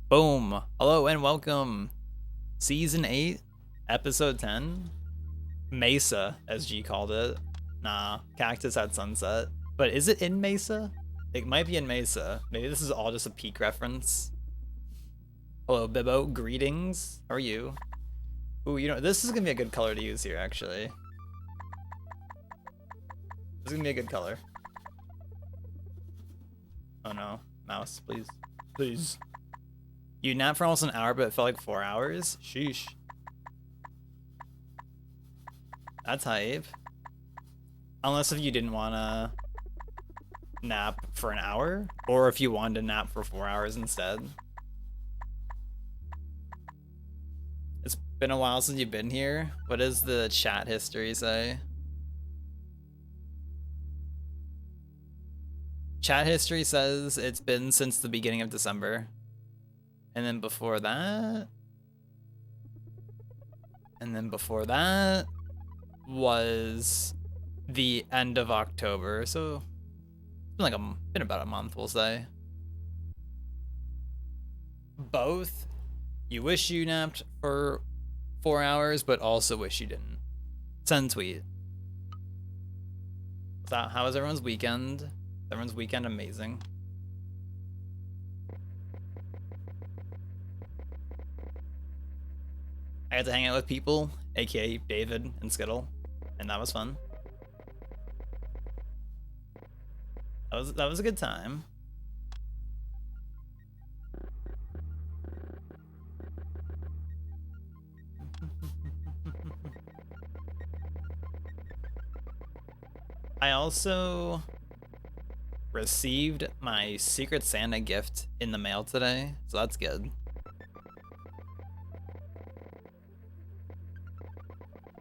Boom. Hello and welcome. Season 8, Episode 10. Mesa, as G called it. Nah, Cactus had Sunset. But is it in Mesa? It might be in Mesa. Maybe this is all just a peak reference. Hello, Bibbo. Greetings. How are you? Ooh, you know, this is gonna be a good color to use here, actually. This is gonna be a good color. Oh no. Mouse, please. Please. You napped for almost an hour, but it felt like 4 hours? Sheesh. That's hype. Unless if you didn't want to nap for an hour, or if you wanted to nap for 4 hours instead. It's been a while since you've been here. What does the chat history say? Chat history says it's been since the beginning of December. And then before that... And then before that was the end of October, so it's been about a month, we'll say. Both. You wish you napped for 4 hours, but also wish you didn't. Send tweet. So how was everyone's weekend? Everyone's weekend amazing. I got to hang out with people, aka David and Skittle, and that was fun. That was a good time. I also received my Secret Santa gift in the mail today, so that's good.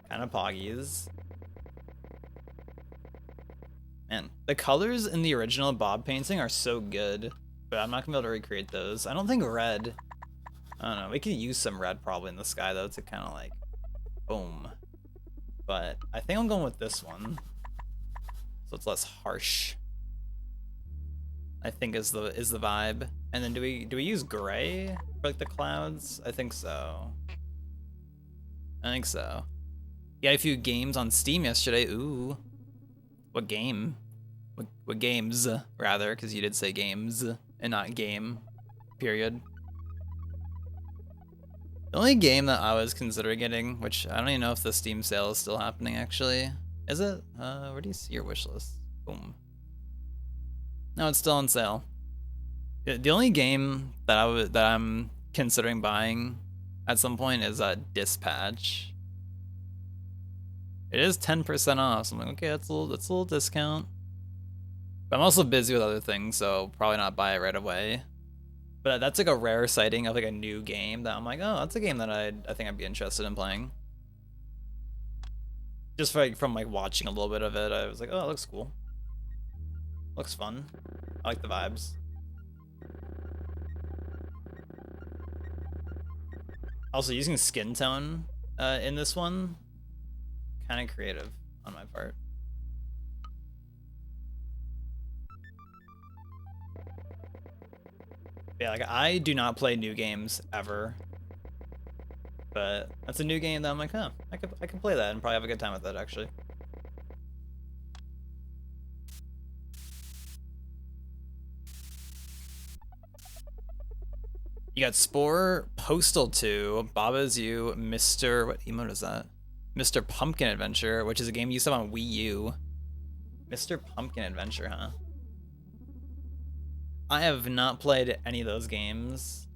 Kind of poggies. Man, the colors in the original Bob painting are so good, but I'm not gonna be able to recreate those. I don't think red. I don't know. We could use some red probably in the sky though to kind of like, boom. But I think I'm going with this one, so it's less harsh. I think is the vibe. And then do we use gray for like the clouds? I think so. I think so. You had a few games on Steam yesterday. Ooh. What game? What games, rather, because you did say games and not game, period. The only game that I was considering getting, which I don't even know if the Steam sale is still happening, actually. Is it? Where do you see your wish list? Boom. No, it's still on sale. The only game that I'm considering buying at some point is Dispatch. It is 10% off, so I'm like, okay, that's a little discount. But I'm also busy with other things, so probably not buy it right away. But that's like a rare sighting of like a new game that I'm like, oh, that's a game that I think I'd be interested in playing. Just from like watching a little bit of it, I was like, oh, it looks cool. Looks fun. I like the vibes. Also, using skin tone in this one, kind of creative on my part. Yeah, like I do not play new games ever, but that's a new game that I'm like, huh, I could play that and probably have a good time with it actually. You got Spore, Postal 2, Baba's You, Mr. What emote is that? Mr. Pumpkin Adventure, which is a game you used to have on Wii U. Mr. Pumpkin Adventure, huh? I have not played any of those games,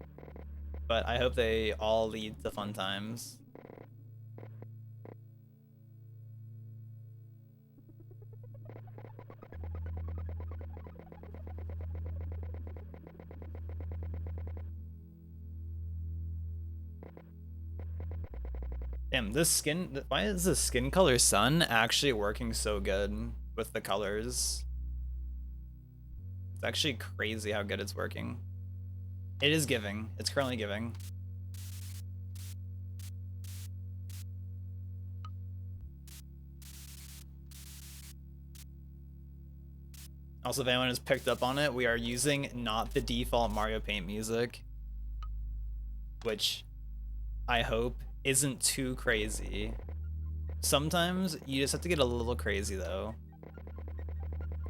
but I hope they all lead to fun times. Damn, this skin, why is the skin color sun actually working so good with the colors? It's actually crazy how good it's working. It is giving. It's currently giving. Also, if anyone has picked up on it, we are using not the default Mario Paint music. which I hope isn't too crazy. Sometimes you just have to get a little crazy though.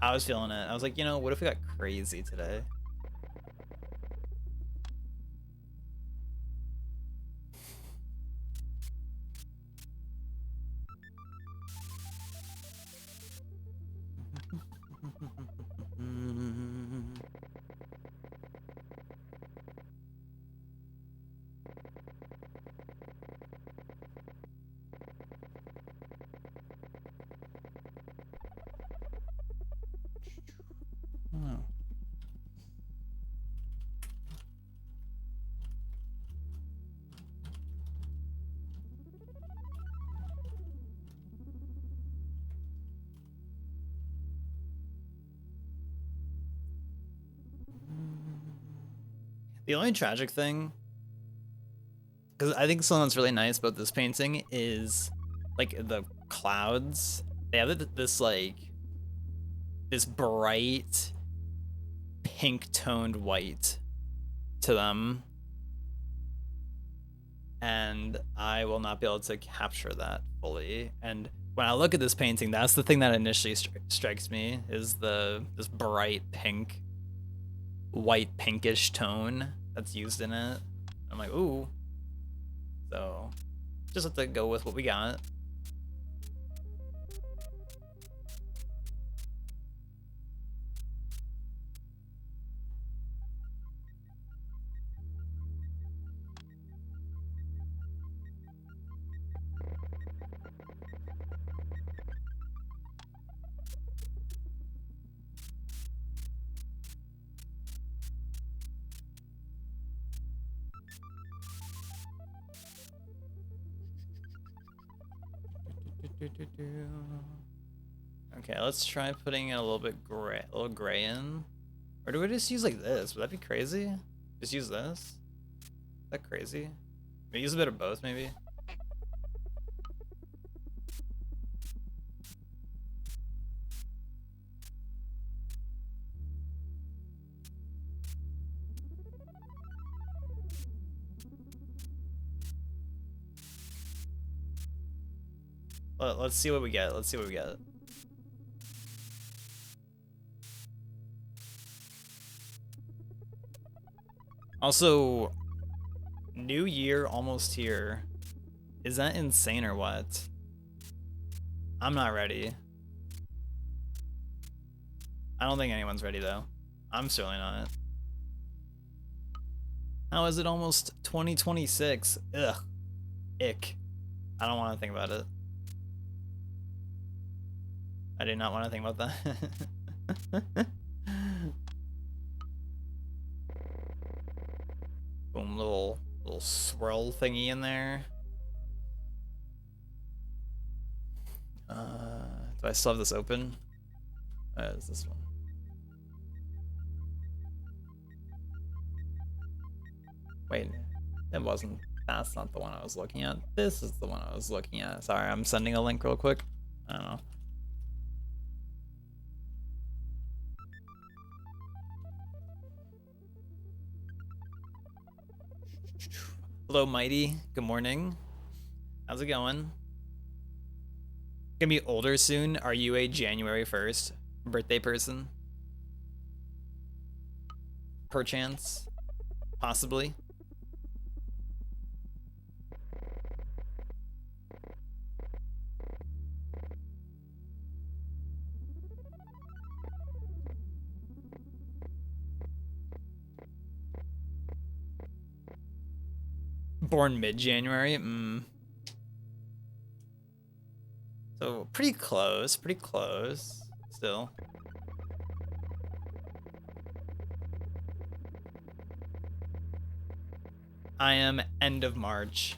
I was feeling it. I was like, you know, what if we got crazy today? Oh. The only tragic thing, because I think something that's really nice about this painting is like the clouds. They have this like this bright pink toned white to them, and I will not be able to capture that fully. And when I look at this painting, that's the thing that initially strikes me is this bright pink, white pinkish tone that's used in it. I'm like, ooh. So just have to go with what we got. Okay, let's try putting it a little bit gray, a little gray in. Or do we just use like this? Would that be crazy? Just use this? Is that crazy? We use a bit of both, maybe? Let's see what we get. Let's see what we get. Also, New Year almost here. Is that insane or what? I'm not ready. I don't think anyone's ready though. I'm certainly not. How is it almost 2026? Ugh. Ick. I don't want to think about it. I do not want to think about that. Boom, little swirl thingy in there. Do I still have this open? Is this one? Wait, it wasn't. That's not the one I was looking at. This is the one I was looking at. Sorry, I'm sending a link real quick. I don't know. Hello, Mighty. Good morning. How's it going? Gonna be older soon. Are you a January 1st birthday person? Perchance? Possibly? Born mid-January? So pretty close still. I am end of March.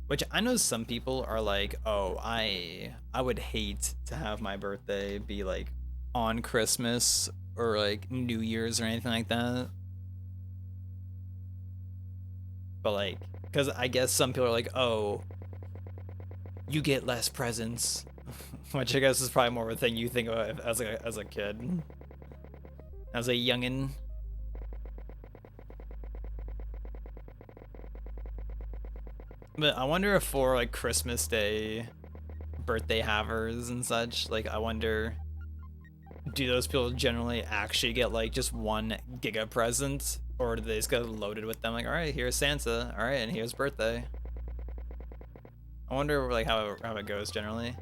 Which I know some people are like, oh, I would hate to have my birthday be like on Christmas or like New Year's or anything like that. But like, because I guess some people are like, oh, you get less presents, which I guess is probably more of a thing you think of as a kid, as a youngin. But I wonder if for like Christmas Day, birthday havers and such, like I wonder, do those people generally actually get like just one giga present, or do they just get loaded with them? Like, all right, here's Santa, all right, and here's birthday. I wonder like how it goes generally.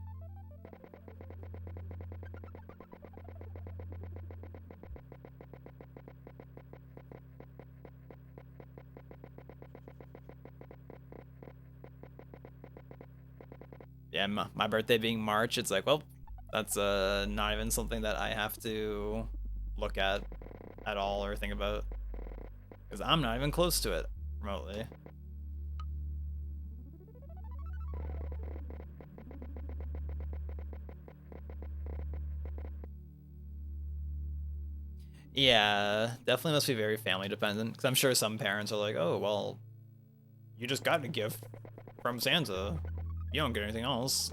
Yeah, my birthday being March, it's like, well, that's not even something that I have to look at all or think about, because I'm not even close to it remotely. Yeah, definitely must be very family dependent, because I'm sure some parents are like, oh, well, you just got a gift from Santa. You don't get anything else.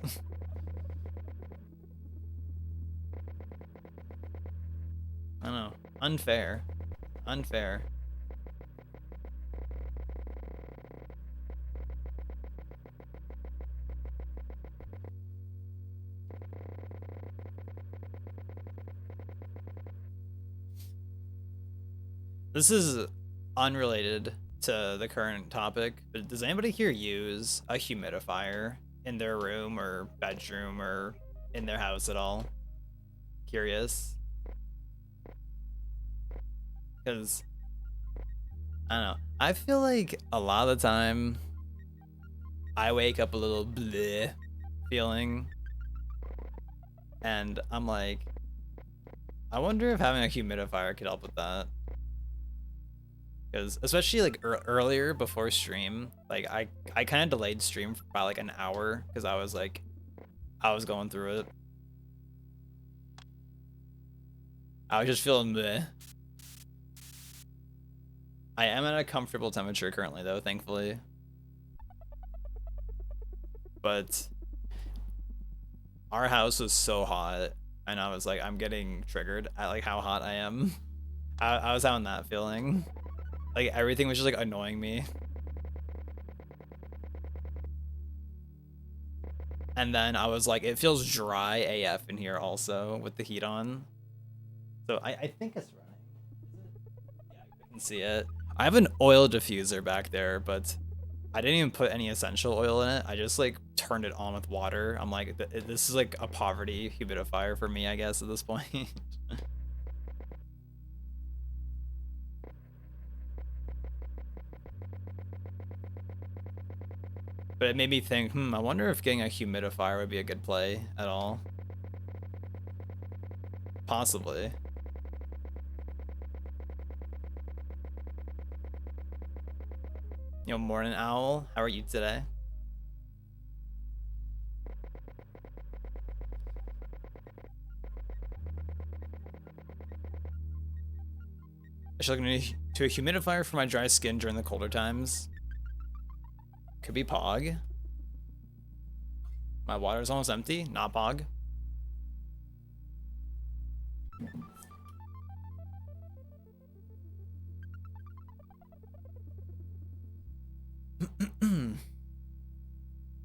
I don't know. Unfair. Unfair. This is unrelated to the current topic, but does anybody here use a humidifier in their room or bedroom or in their house at all? Curious. Because, I don't know. I feel like a lot of the time, I wake up a little bleh feeling, and I'm like, I wonder if having a humidifier could help with that. Because especially like earlier before stream, like I kind of delayed stream for about like an hour because I was going through it. I was just feeling bleh. I am at a comfortable temperature currently though, thankfully. But our house was so hot, and I was like, I'm getting triggered at like how hot I am. I was having that feeling. Like everything was just like annoying me. And then I was like, it feels dry AF in here also with the heat on. So I think it's running. Yeah, I can see it. I have an oil diffuser back there, but I didn't even put any essential oil in it. I just like turned it on with water. I'm like, this is like a poverty humidifier for me, I guess, at this point. But it made me think, I wonder if getting a humidifier would be a good play at all. Possibly. Morning owl, how are you today? I should look into a humidifier for my dry skin during the colder times. Could be Pog. My water's almost empty, not Pog.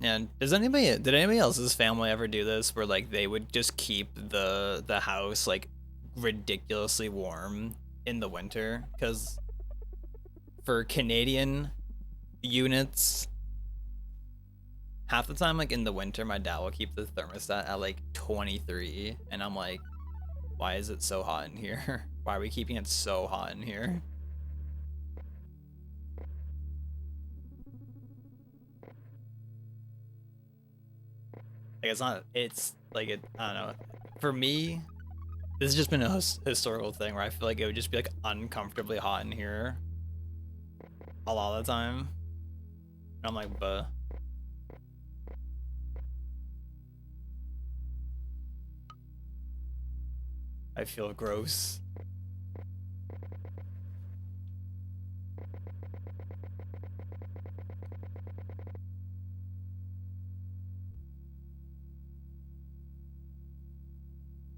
And did anybody else's family ever do this where like they would just keep the house like ridiculously warm in the winter? Because for Canadian units, half the time like in the winter my dad will keep the thermostat at like 23, and I'm like, why is it so hot in here? Why are we keeping it so hot in here? Like it's like I don't know. For me, this has just been a historical thing where I feel like it would just be like uncomfortably hot in here a lot of the time. And I'm like, but I feel gross.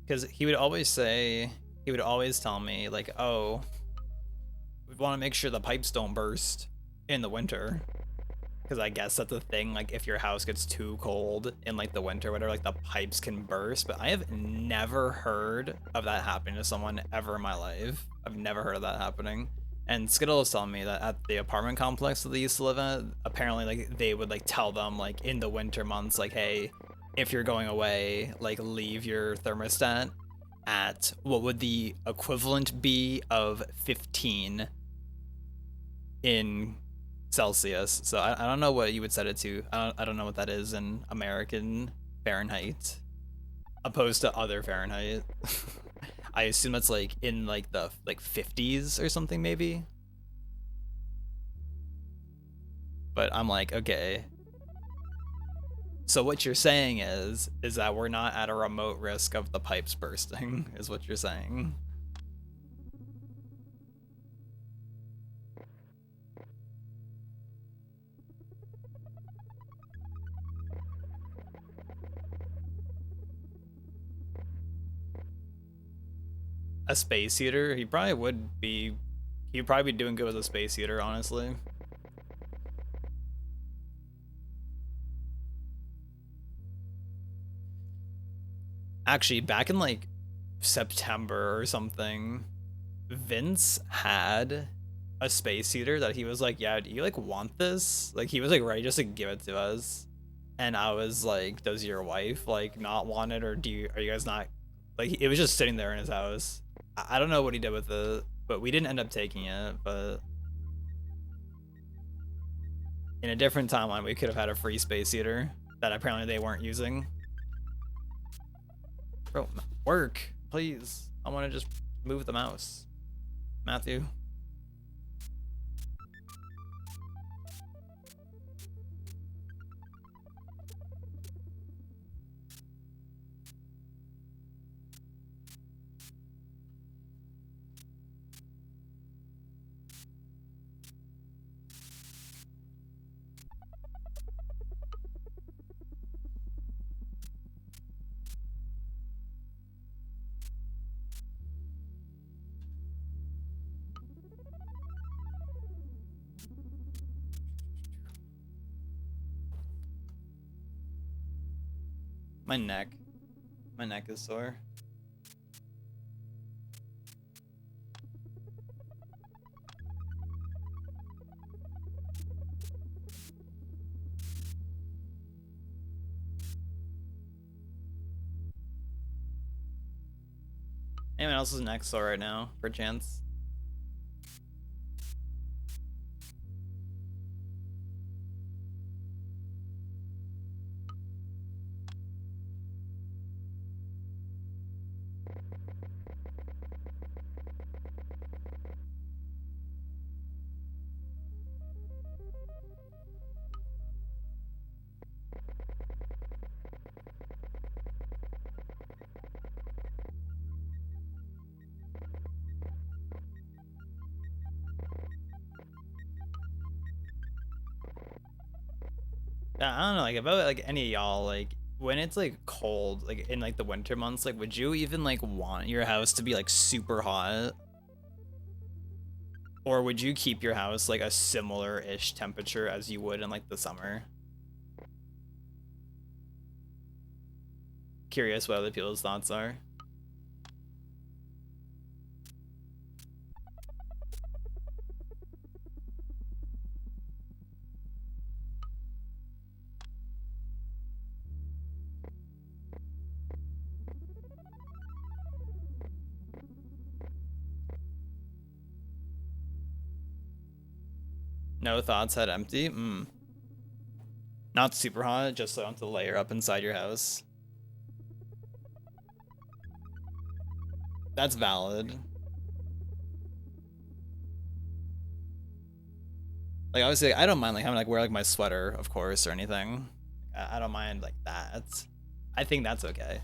Because he would always tell me like, oh, we want to make sure the pipes don't burst in the winter. Because I guess that's the thing, like if your house gets too cold in like the winter or whatever, like the pipes can burst. But I have never heard of that happening to someone ever in my life. I've never heard of that happening. And Skittle was telling me that at the apartment complex that they used to live in, apparently like they would like tell them like in the winter months, like, hey, if you're going away, like leave your thermostat at what would the equivalent be of 15 in Celsius. So I don't know what you would set it to. I don't know what that is in American Fahrenheit opposed to other Fahrenheit. I assume it's like in like the like 50s or something maybe. But I'm like, okay. So what you're saying is that we're not at a remote risk of the pipes bursting, is what you're saying. A space heater? He probably would be. He'd probably be doing good with a space heater, honestly. Actually, back in like September or something, Vince had a space heater that he was like, yeah, do you like want this? Like he was like ready just to give it to us. And I was like, does your wife like not want it, or are you guys not like, it was just sitting there in his house. I don't know what he did with it, but we didn't end up taking it. But in a different timeline, we could have had a free space heater that apparently they weren't using. Bro, work, please. I want to just move the mouse. Matthew. My neck. My neck is sore. Anyone else's neck sore right now, perchance? Yeah, I don't know, like about like any of y'all, like when it's like cold, like in like the winter months, like would you even like want your house to be like super hot? Or would you keep your house like a similar-ish temperature as you would in like the summer? Curious what other people's thoughts are. No thoughts, head empty? Not super hot, just so you don't have to layer up inside your house. That's valid. Like obviously I don't mind like having like wear like my sweater, of course, or anything. I don't mind like that. I think that's okay.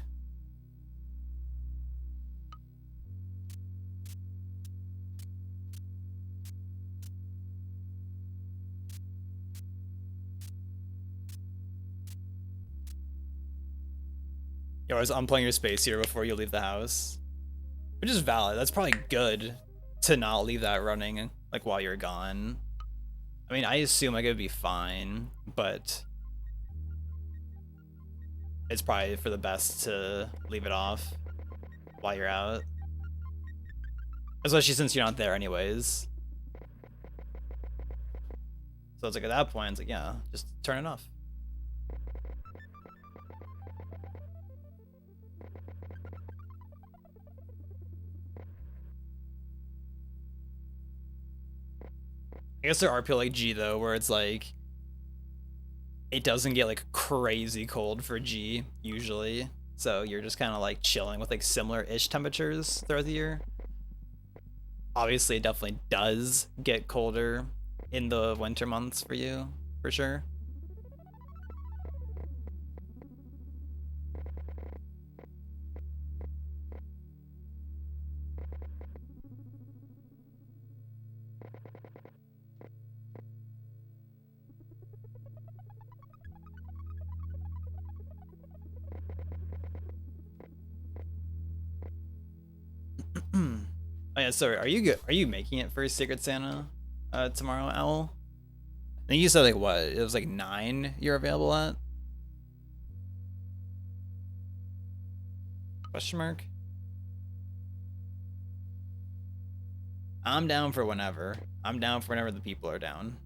You always unplug your space here before you leave the house. Which is valid. That's probably good to not leave that running like while you're gone. I I mean, I assume like it would be fine, but it's probably for the best to leave it off while you're out. Especially since you're not there anyways. So it's like at that point, it's like, yeah, just turn it off. I guess there are people like G though, where it's like, it doesn't get like crazy cold for G usually. So you're just kind of like chilling with like similar-ish temperatures throughout the year. Obviously, it definitely does get colder in the winter months for you, for sure. Oh yeah, sorry. Are you good? Are you making it for Secret Santa tomorrow, Owl? I think you said like what? It was like 9 you're available at? Question mark? I'm down for whenever. I'm down for whenever the people are down.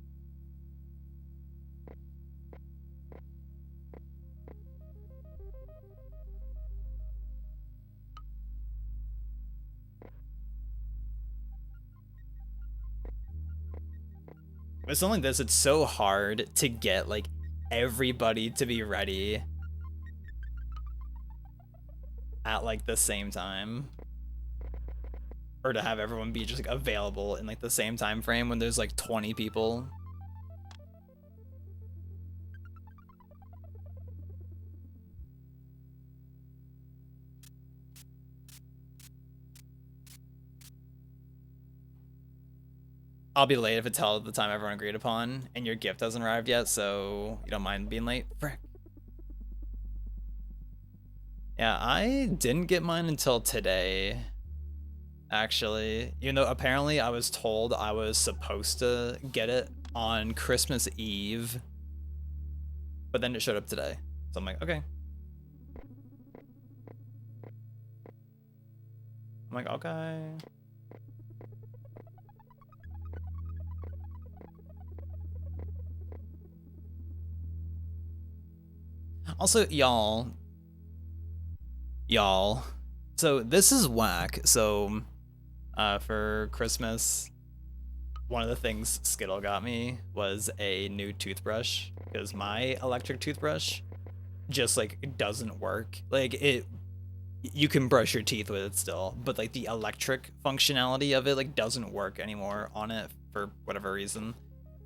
With something like this, it's so hard to get like everybody to be ready at like the same time, or to have everyone be just like available in like the same time frame when there's like 20 people. I'll be late if it's held at the time everyone agreed upon, and your gift hasn't arrived yet, so you don't mind being late? Frick. Yeah, I didn't get mine until today, actually. Even though apparently I was told I was supposed to get it on Christmas Eve, but then it showed up today. So I'm like, okay. I'm like, okay. Also, y'all, so this is whack. So, for Christmas, one of the things Skittle got me was a new toothbrush, because my electric toothbrush just like doesn't work. Like you can brush your teeth with it still, but like the electric functionality of it like doesn't work anymore on it for whatever reason.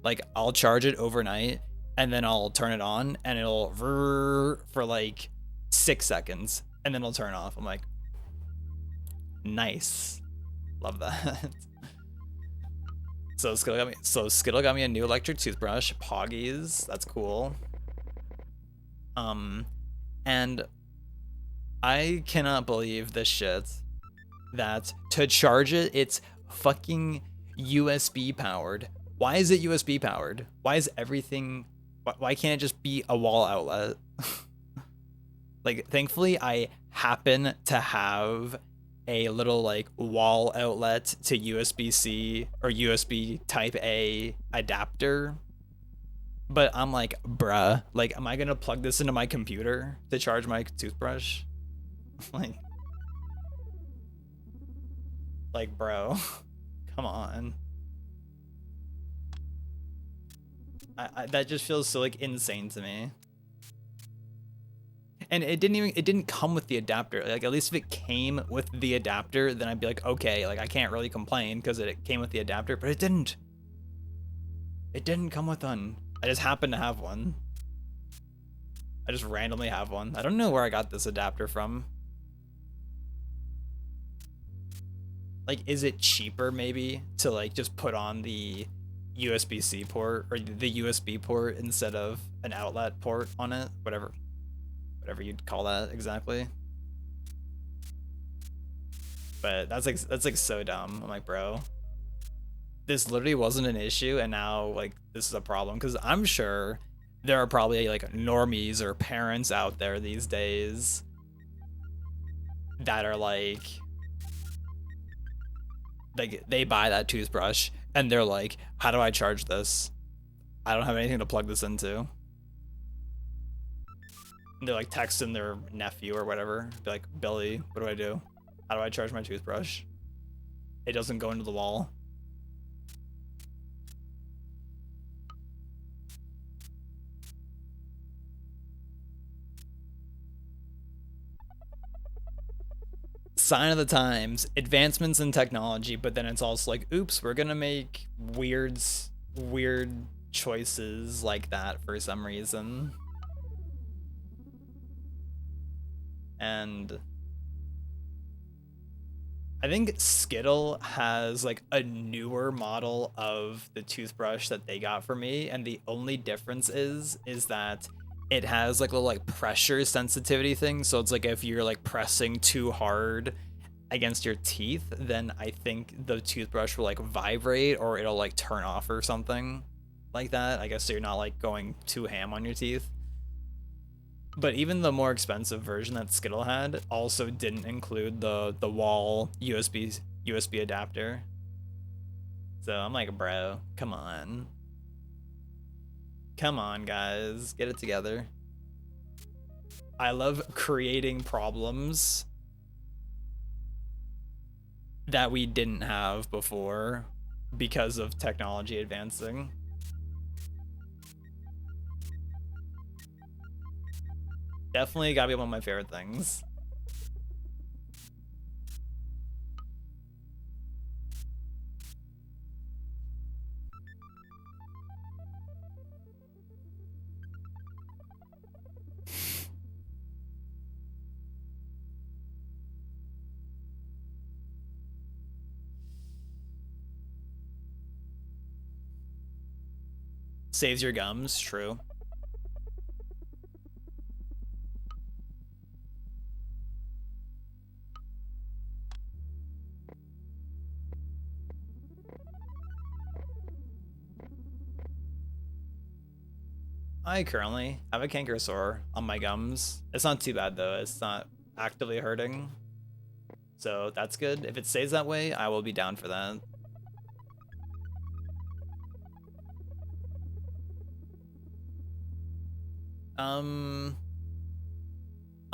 Like I'll charge it overnight and then I'll turn it on and it'll for like 6 seconds and then it'll turn off. I'm like, nice, love that. So Skittle got me a new electric toothbrush, Poggies. That's cool. And I cannot believe this shit, that to charge it, it's fucking USB powered. Why is it USB powered? Why is everything... Why can't it just be a wall outlet? Like, thankfully, I happen to have a little, like, wall outlet to USB-C or USB Type-A adapter. But I'm like, bruh, like, am I gonna plug this into my computer to charge my toothbrush? like, bro, come on. That just feels so like insane to me. And it didn't come with the adapter. Like, at least if it came with the adapter, then I'd be like, okay, like I can't really complain because it came with the adapter, but it didn't. It didn't come with one. I just happened to have one. I just randomly have one. I don't know where I got this adapter from. Like, is it cheaper maybe to like just put on the USB-C port or the USB port instead of an outlet port on it? Whatever you'd call that exactly. But that's like so dumb. I'm like, bro, this literally wasn't an issue, and now like this is a problem. Because I'm sure there are probably like normies or parents out there these days that are like they buy that toothbrush and they're like, how do I charge this? I don't have anything to plug this into. And they're like texting their nephew or whatever, be like, Billy, what do I do? How do I charge my toothbrush? It doesn't go into the wall. Sign of the times, advancements in technology, but then it's also like, oops, we're gonna make weird choices like that for some reason. And I think Skittle has like a newer model of the toothbrush that they got for me, and the only difference is that it has like a little like pressure sensitivity thing. So it's like if you're like pressing too hard against your teeth, then I think the toothbrush will like vibrate or it'll like turn off or something like that. I guess so you're not like going too ham on your teeth. But even the more expensive version that Skittle had also didn't include the wall USB adapter. So I'm like, bro, come on. Come on, guys, get it together. I love creating problems that we didn't have before because of technology advancing. Definitely gotta be one of my favorite things. Saves your gums, true. I currently have a canker sore on my gums. It's not too bad though, it's not actively hurting. So that's good. If it stays that way, I will be down for that.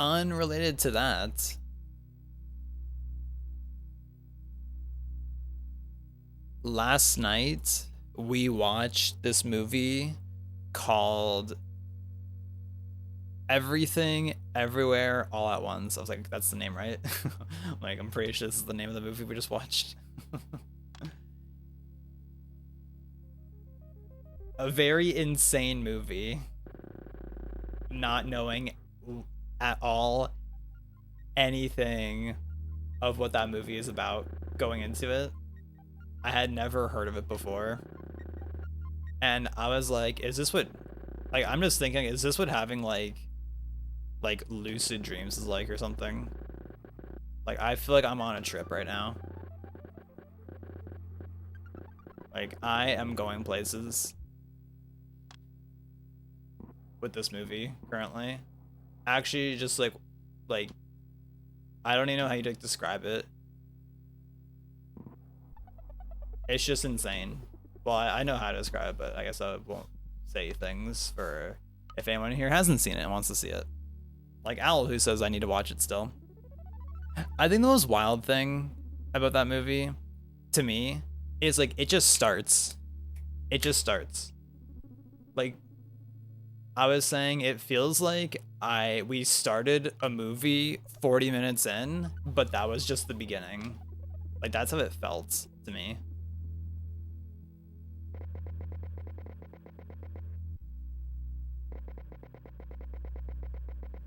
Unrelated to that, last night we watched this movie called Everything Everywhere All at Once. I was like, that's the name, right? Like, I'm pretty sure this is the name of the movie we just watched. A very insane movie. Not knowing at all anything of what that movie is about going into it. I had never heard of it before. And I was like, is this what, like, I'm just thinking, is this what having like lucid dreams is like or something? Like, I feel like I'm on a trip right now. Like, I am going places with this movie currently. Actually, just like, I don't even know how you like describe it. It's just insane. Well, I know how to describe it, but I guess I won't say things for if anyone here hasn't seen it and wants to see it. Like Owl, who says I need to watch it still. I think the most wild thing about that movie, to me, is like it just starts. It just starts. Like I was saying, it feels like we started a movie 40 minutes in, but that was just the beginning. Like that's how it felt to me.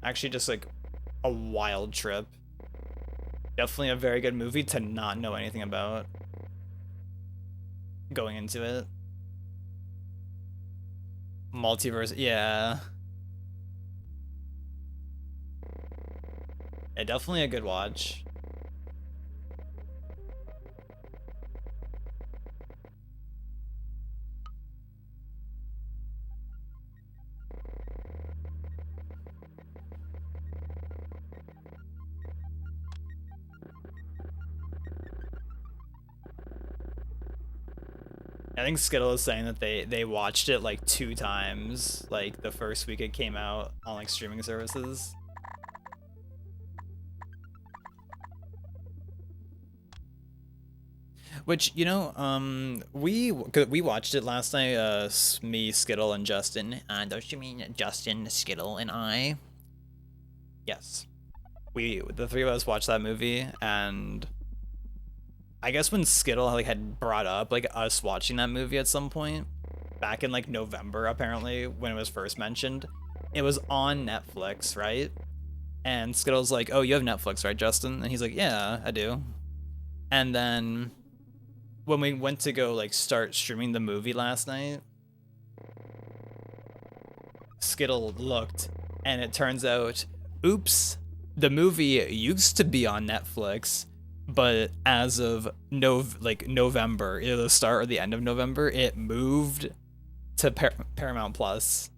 Actually, just like a wild trip. Definitely a very good movie to not know anything about going into it. Multiverse, yeah. Yeah, definitely a good watch. I think Skittle is saying that they watched it like 2 times, like the first week it came out on like streaming services. Which, you know, we watched it last night, me, Skittle, and Justin. Don't you mean Justin, Skittle, and I? Yes. The three of us watched that movie, and I guess when Skittle like had brought up like us watching that movie at some point, back in like November apparently, when it was first mentioned, it was on Netflix, right? And Skittle's like, "Oh, you have Netflix, right, Justin?" And he's like, "Yeah, I do." And then when we went to go like start streaming the movie last night, Skittle looked, and it turns out, oops, the movie used to be on Netflix, but as of November, either the start or the end of November, it moved to Paramount Plus.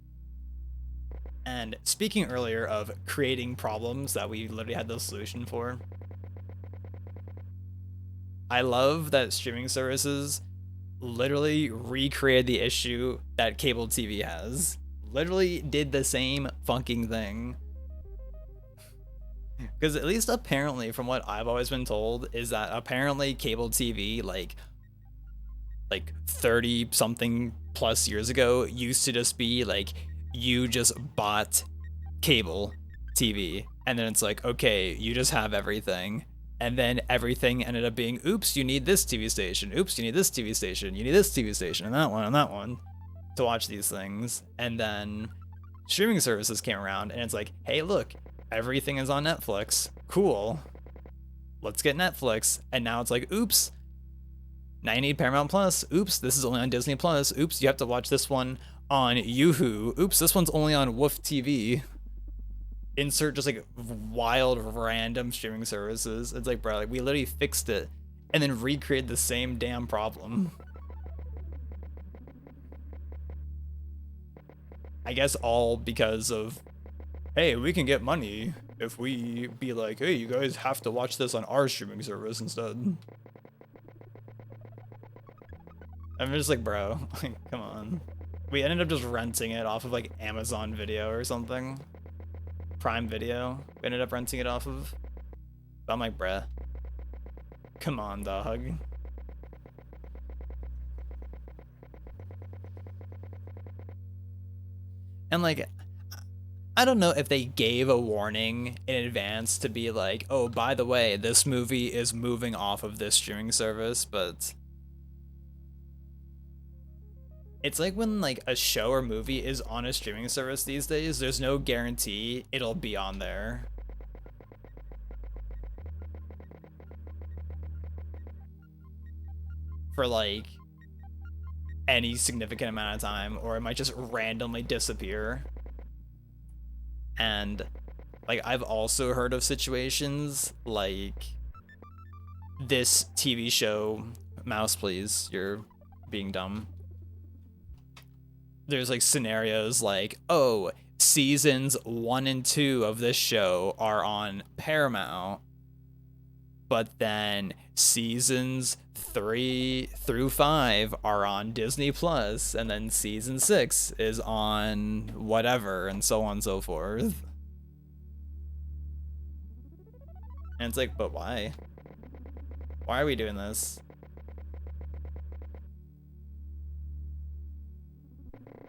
And speaking earlier of creating problems that we literally had the solution for, I love that streaming services literally recreated the issue that cable TV has. Literally did the same fucking thing. Because at least apparently, from what I've always been told, is that apparently cable TV, like 30 something plus years ago, used to just be like, you just bought cable TV, and then it's like, okay, you just have everything. And then everything ended up being, oops, you need this TV station. Oops, you need this TV station. You need this TV station, and that one to watch these things. And then streaming services came around, and it's like, hey, look, everything is on Netflix. Cool. Let's get Netflix. And now it's like, oops, now you need Paramount Plus. Oops, this is only on Disney Plus. Oops, you have to watch this one on Yoohoo. Oops, this one's only on Woof TV. Insert just like wild random streaming services. It's like, bro, like, we literally fixed it and then recreated the same damn problem. I guess all because of, hey, we can get money if we be like, hey, you guys have to watch this on our streaming service instead. I'm just like, bro, like, come on. We ended up just renting it off of like Amazon Video or something. Prime Video, we ended up renting it off of. But I'm like, bruh, come on, dog. And like, I don't know if they gave a warning in advance to be like, oh, by the way, this movie is moving off of this streaming service, but it's like when like a show or movie is on a streaming service these days, there's no guarantee it'll be on there. For like any significant amount of time, or it might just randomly disappear. And like, I've also heard of situations like this TV show, Mouse Please, you're being dumb. There's like scenarios like, oh, seasons 1 and 2 of this show are on Paramount, but then seasons 3 through 5 are on Disney Plus, and then season 6 is on whatever, and so on and so forth. And it's like, but why? Why are we doing this?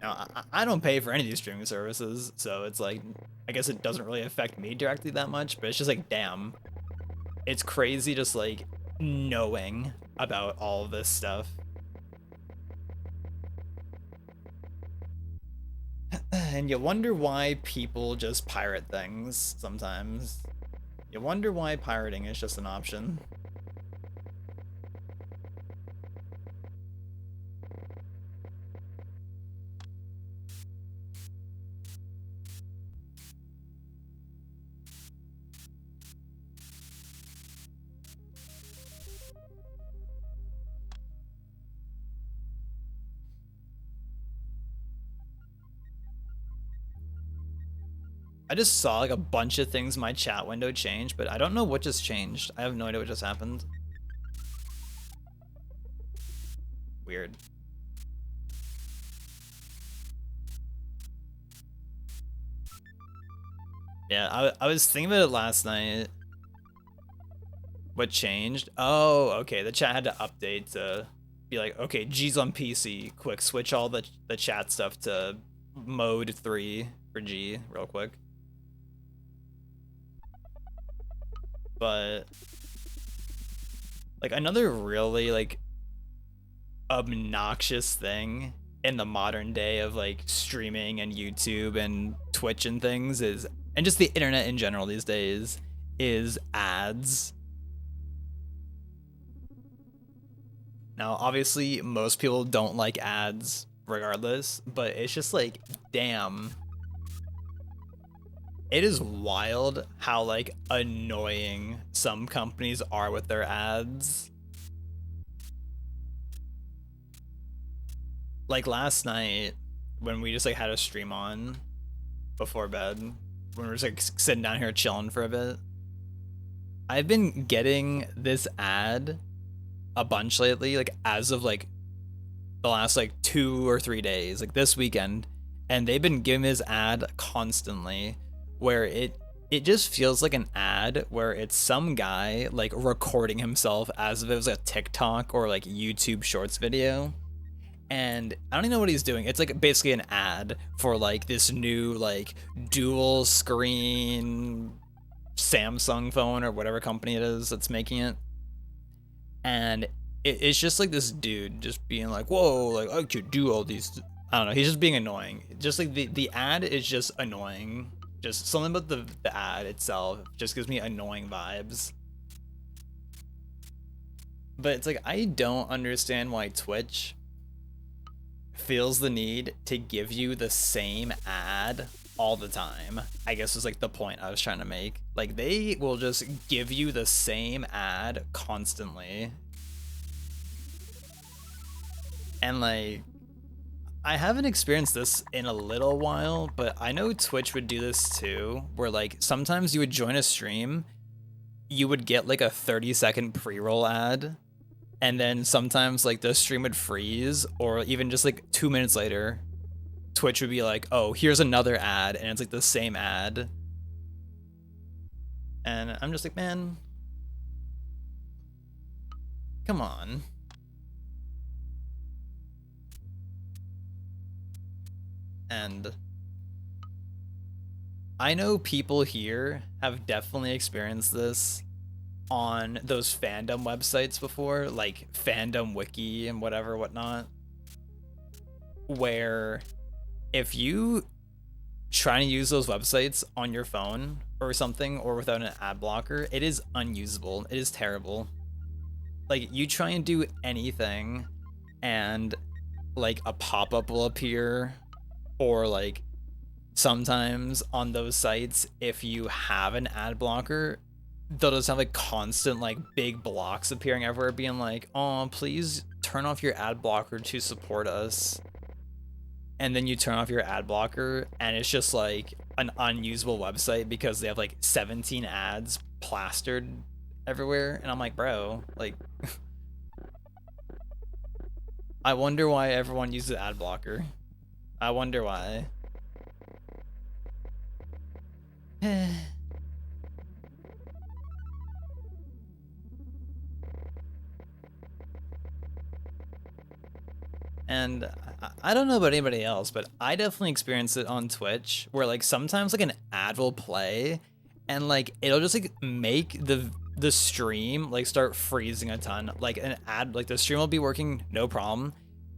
Now, I don't pay for any of these streaming services, so it's like, I guess it doesn't really affect me directly that much, but it's just like, damn. It's crazy just like knowing about all of this stuff. And you wonder why people just pirate things sometimes. You wonder why pirating is just an option. I just saw like a bunch of things in my chat window change, but I don't know what just changed. I have no idea what just happened. Weird. Yeah, I was thinking about it last night. What changed? Oh, okay. The chat had to update to be like, okay, G's on PC. Quick, switch all the chat stuff to mode 3 for G real quick. But like another really like obnoxious thing in the modern day of like streaming and YouTube and Twitch and things is, and just the internet in general these days, is ads. Now, obviously, most people don't like ads regardless, but it's just like, damn. It is wild how like annoying some companies are with their ads. Like last night when we just like had a stream on before bed, when we were just like sitting down here chilling for a bit, I've been getting this ad a bunch lately, like as of like the last like 2 or 3 days, like this weekend, and they've been giving this ad constantly, where it just feels like an ad where it's some guy like recording himself as if it was a TikTok or like YouTube Shorts video. And I don't even know what he's doing. It's like basically an ad for like this new like dual screen Samsung phone or whatever company it is that's making it. And it's just like this dude just being like, whoa, like I could do all these. I don't know. He's just being annoying. Just like the ad is just annoying. Just something about the ad itself just gives me annoying vibes. But it's like I don't understand why Twitch feels the need to give you the same ad all the time. I guess is like the point I was trying to make. Like they will just give you the same ad constantly. And like I haven't experienced this in a little while, but I know Twitch would do this too, where like sometimes you would join a stream, you would get like a 30-second pre-roll ad, and then sometimes like the stream would freeze, or even just like 2 minutes later, Twitch would be like, oh, here's another ad, and it's like the same ad. And I'm just like, man, come on. And I know people here have definitely experienced this on those fandom websites before, like Fandom Wiki and whatnot, where if you try to use those websites on your phone or something or without an ad blocker, it is unusable. It is terrible. Like you try and do anything and like a pop-up will appear, or like sometimes on those sites, if you have an ad blocker, they'll just have like constant like big blocks appearing everywhere being like, oh, please turn off your ad blocker to support us. And then you turn off your ad blocker and it's just like an unusable website because they have like 17 ads plastered everywhere. And I'm like, bro, like I wonder why everyone uses ad blocker. I wonder why. And I don't know about anybody else, but I definitely experience it on Twitch where like sometimes like an ad will play and like it'll just like make the stream like start freezing a ton. Like an ad, like the stream will be working no problem,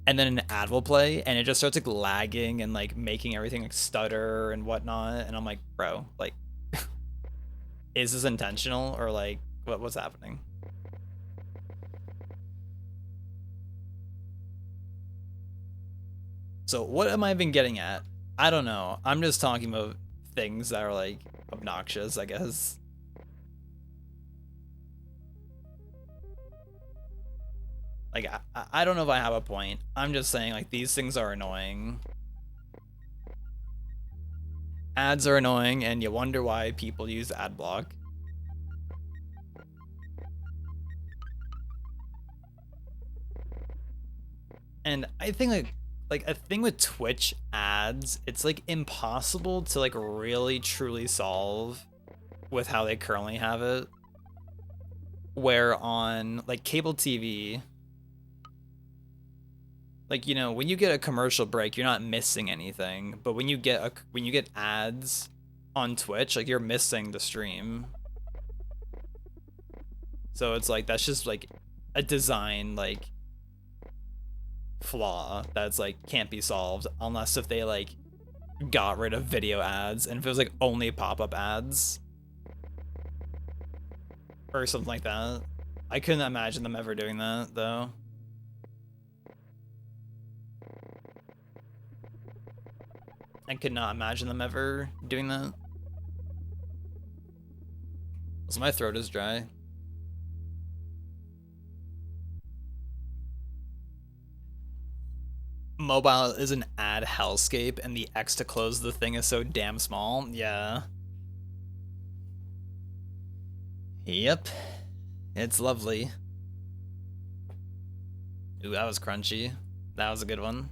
and then an ad will play and it just starts like lagging and like making everything like stutter and whatnot. And I'm like, bro, like is this intentional or like what's happening? So what am I even getting at? I don't know. I'm just talking about things that are like obnoxious, I guess. Like I don't know if I have a point. I'm just saying like these things are annoying. Ads are annoying and you wonder why people use ad block. And I think like like a thing with Twitch ads, it's like impossible to like really truly solve with how they currently have it. Where on like cable TV, like you know, when you get a commercial break, you're not missing anything. But when you get ads on Twitch, like you're missing the stream. So it's like that's just like a design like flaw that's like can't be solved unless if they like got rid of video ads and if it was like only pop-up ads or something like that. I couldn't imagine them ever doing that though. I could not imagine them ever doing that. So my throat is dry. Mobile is an ad hellscape and the X to close the thing is so damn small. Yeah. Yep. It's lovely. Ooh, that was crunchy. That was a good one.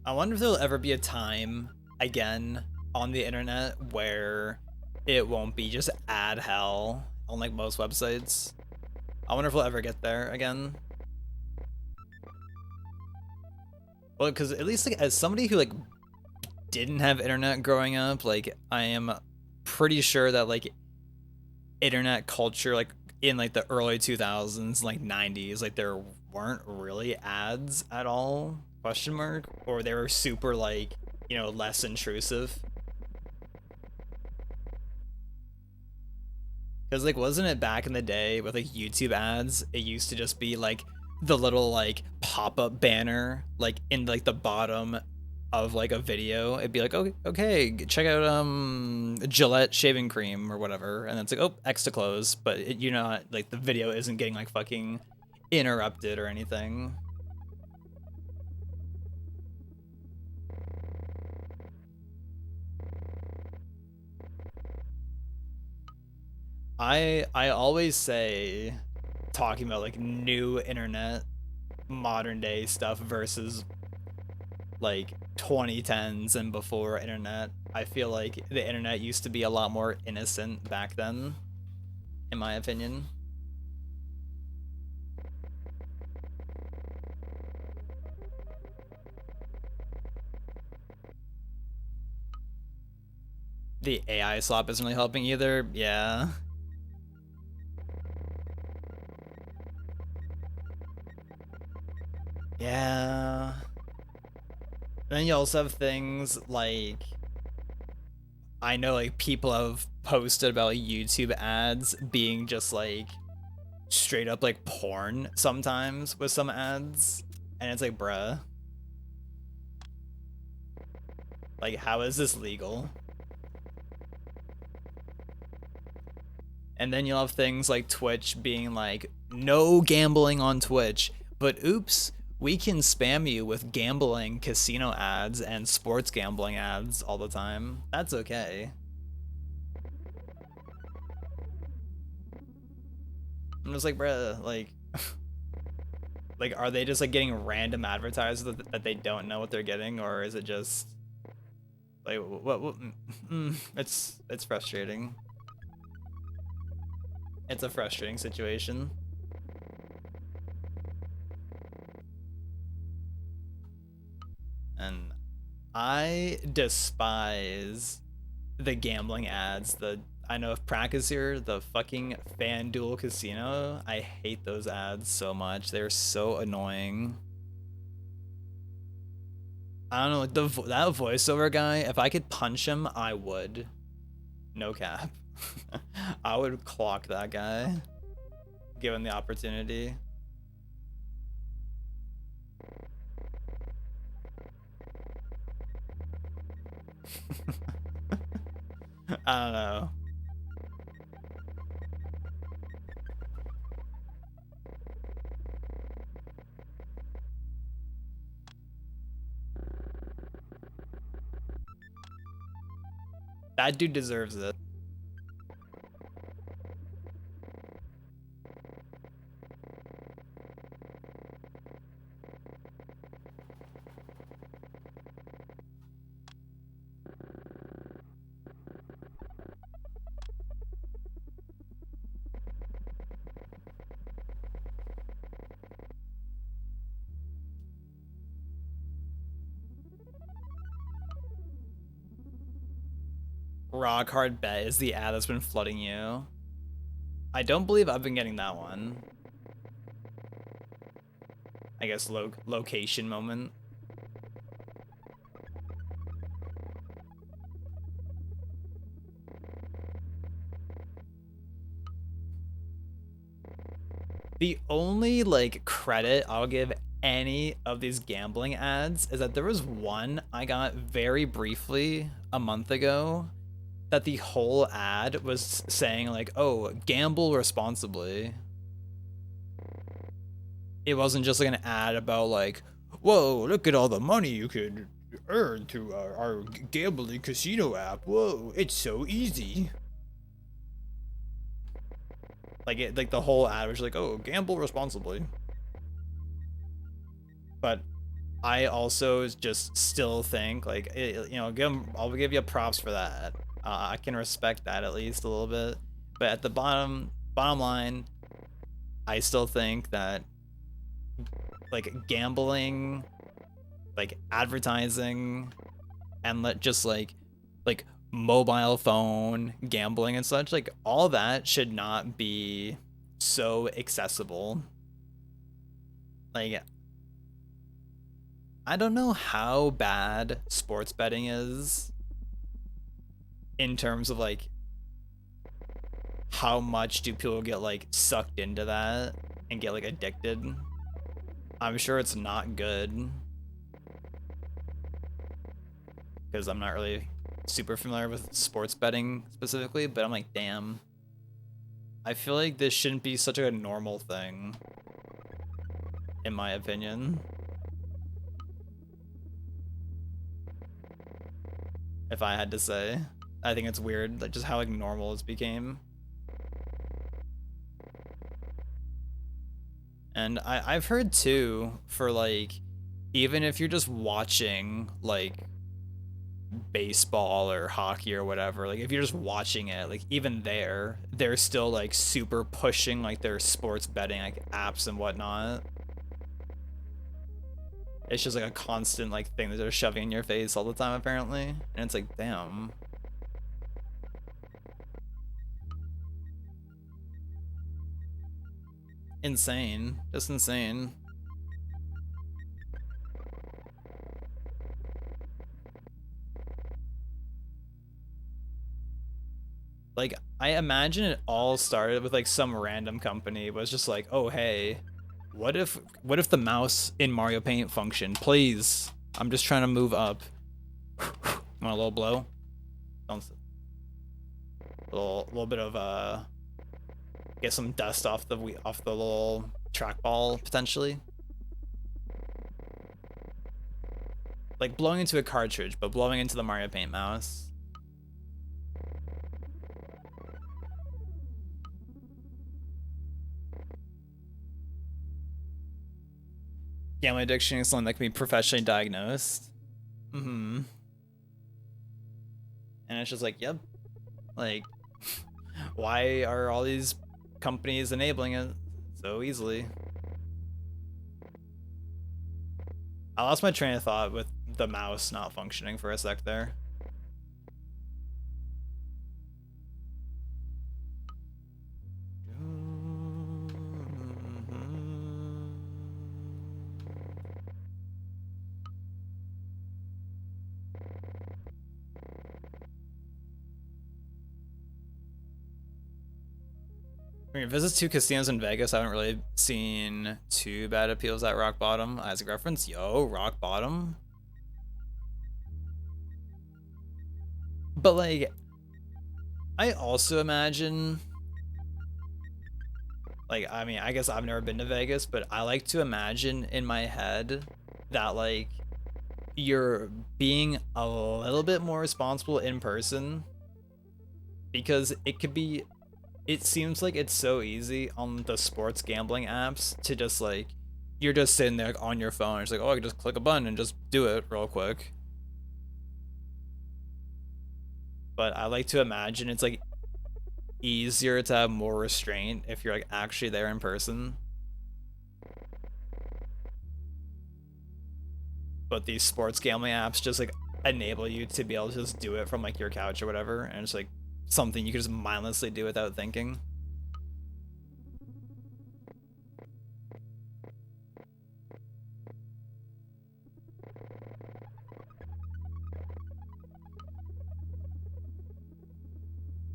I wonder if there'll ever be a time again on the internet where it won't be just ad hell on like most websites. I wonder if we'll ever get there again. Well, because at least like as somebody who like didn't have internet growing up, like I am pretty sure that like internet culture like in like the early 2000s, like 90s, like there weren't really ads at all, question mark, or they were super like, you know, less intrusive. Because like wasn't it back in the day with like YouTube ads, it used to just be like the little like pop-up banner like in like the bottom of like a video. It'd be like, okay, check out Gillette shaving cream or whatever, and it's like, oh, X to close, but you're not like the video isn't getting like fucking interrupted or anything. I always say, talking about like new internet modern day stuff versus like 2010s and before internet, I feel like the internet used to be a lot more innocent back then, in my opinion. The AI slop isn't really helping either. Yeah. Yeah. Then you also have things like, I know like people have posted about YouTube ads being just like straight up like porn sometimes with some ads, and it's like, bruh, like how is this legal? And then you'll have things like Twitch being like, no gambling on Twitch, but oops, we can spam you with gambling casino ads and sports gambling ads all the time. That's okay. I'm just like, bruh, like, like, are they just like getting random advertisers that they don't know what they're getting, or is it just like what it's frustrating. It's a frustrating situation. And I despise the gambling ads. I know if Prac is here, the fucking FanDuel Casino. I hate those ads so much. They're so annoying. I don't know, like that voiceover guy, if I could punch him, I would. No cap. I would clock that guy, given the opportunity. I don't know. That dude deserves it. Rock Hard Bet is the ad that's been flooding you. I don't believe I've been getting that one. I guess location moment. The only like credit I'll give any of these gambling ads is that there was one I got very briefly a month ago that the whole ad was saying like, oh, gamble responsibly. It wasn't just like an ad about like, whoa, look at all the money you could earn through our gambling casino app. Whoa, it's so easy. Like the whole ad was like, oh, gamble responsibly. But I also just still think like, you know, I'll give you props for that. I can respect that at least a little bit. But at the bottom line, I still think that like gambling, like advertising, and just like mobile phone gambling and such, like all that should not be so accessible. Like, I don't know how bad sports betting is in terms of like how much do people get like sucked into that and get like addicted. I'm sure it's not good because I'm not really super familiar with sports betting specifically, but I'm like, damn, I feel like this shouldn't be such a normal thing, in my opinion. If I had to say, I think it's weird, like just how like normal it's became. And I've heard too, for like, even if you're just watching like baseball or hockey or whatever, like if you're just watching it, like even they're still like super pushing like their sports betting like apps and whatnot. It's just like a constant like thing that they're shoving in your face all the time apparently, and it's like, damn. Insane, just insane. Like, I imagine it all started with like some random company was just like, oh hey, what if the mouse in Mario Paint functioned? Please, I'm just trying to move up. Want a little blow? A little bit of get some dust off the little trackball potentially. Like blowing into a cartridge, but blowing into the Mario Paint mouse. Gambling addiction is something that can be professionally diagnosed. And it's just like, yep. Like, why are all these companies enabling it so easily? I lost my train of thought with the mouse not functioning for a sec there. I mean, visits to casinos in Vegas, I haven't really seen too bad appeals at Rock Bottom. Isaac reference, yo, Rock Bottom. But like, I also imagine, like, I mean, I guess I've never been to Vegas, but I like to imagine in my head that like you're being a little bit more responsible in person because it seems like it's so easy on the sports gambling apps to just like, you're just sitting there like, on your phone. It's like, oh, I can just click a button and just do it real quick. But I like to imagine it's like easier to have more restraint if you're like actually there in person. But these sports gambling apps just like enable you to be able to just do it from like your couch or whatever, and it's like something you can just mindlessly do without thinking.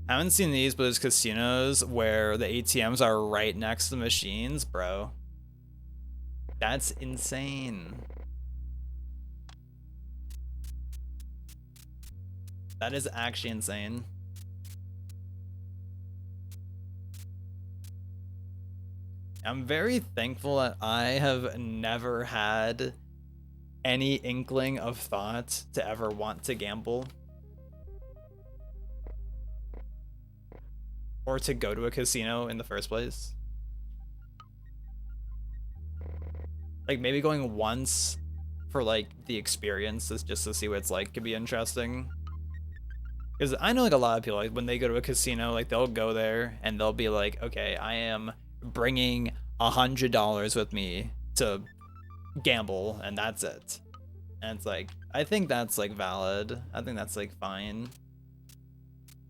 I haven't seen these, but there's casinos where the ATMs are right next to the machines, bro. That's insane. That is actually insane. I'm very thankful that I have never had any inkling of thought to ever want to gamble. Or to go to a casino in the first place. Like maybe going once for like the experience is just to see what it's like could be interesting. Because I know like a lot of people, like when they go to a casino, like they'll go there and they'll be like, okay, I am bringing $100 with me to gamble, and that's it. And it's like, I think that's like valid. I think that's like fine.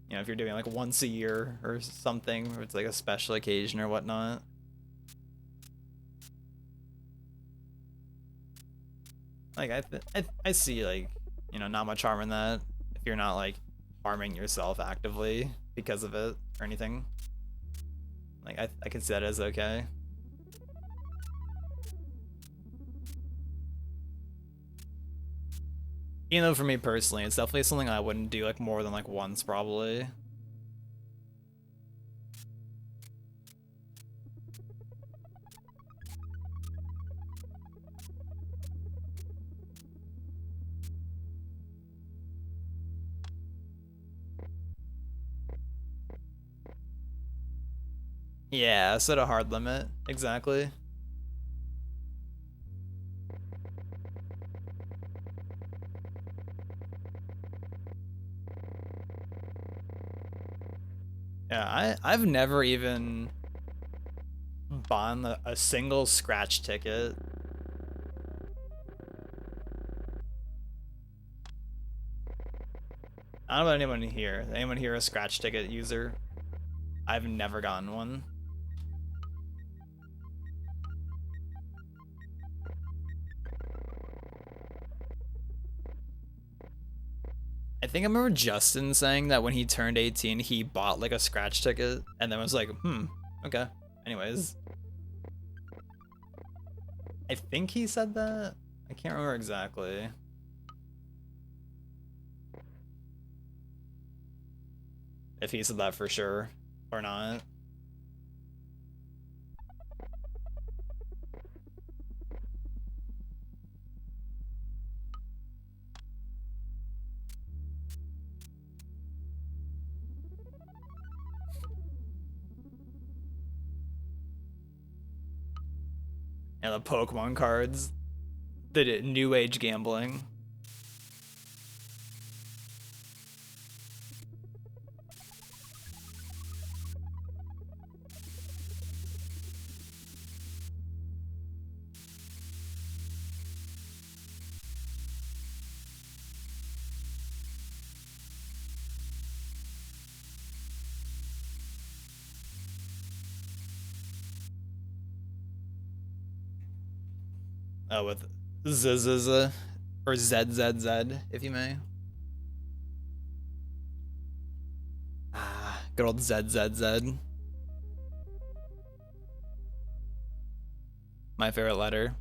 You know, if you're doing like once a year or something, or it's like a special occasion or whatnot. Like I see like, you know, not much harm in that if you're not like harming yourself actively because of it or anything. Like I can see that as okay. You know, for me personally, it's definitely something I wouldn't do like more than like once probably. Yeah, set a hard limit. Exactly. Yeah, I've never even bought a single scratch ticket. I don't know about anyone here. Anyone here a scratch ticket user? I've never gotten one. I think I remember Justin saying that when he turned 18, he bought like a scratch ticket and then was like, okay. Anyways. I think he said that. I can't remember exactly. If he said that for sure or not. And the Pokemon cards. The new age gambling. Oh, with ZZZ or ZZZ, if you may. Ah, good old ZZZ. My favorite letter.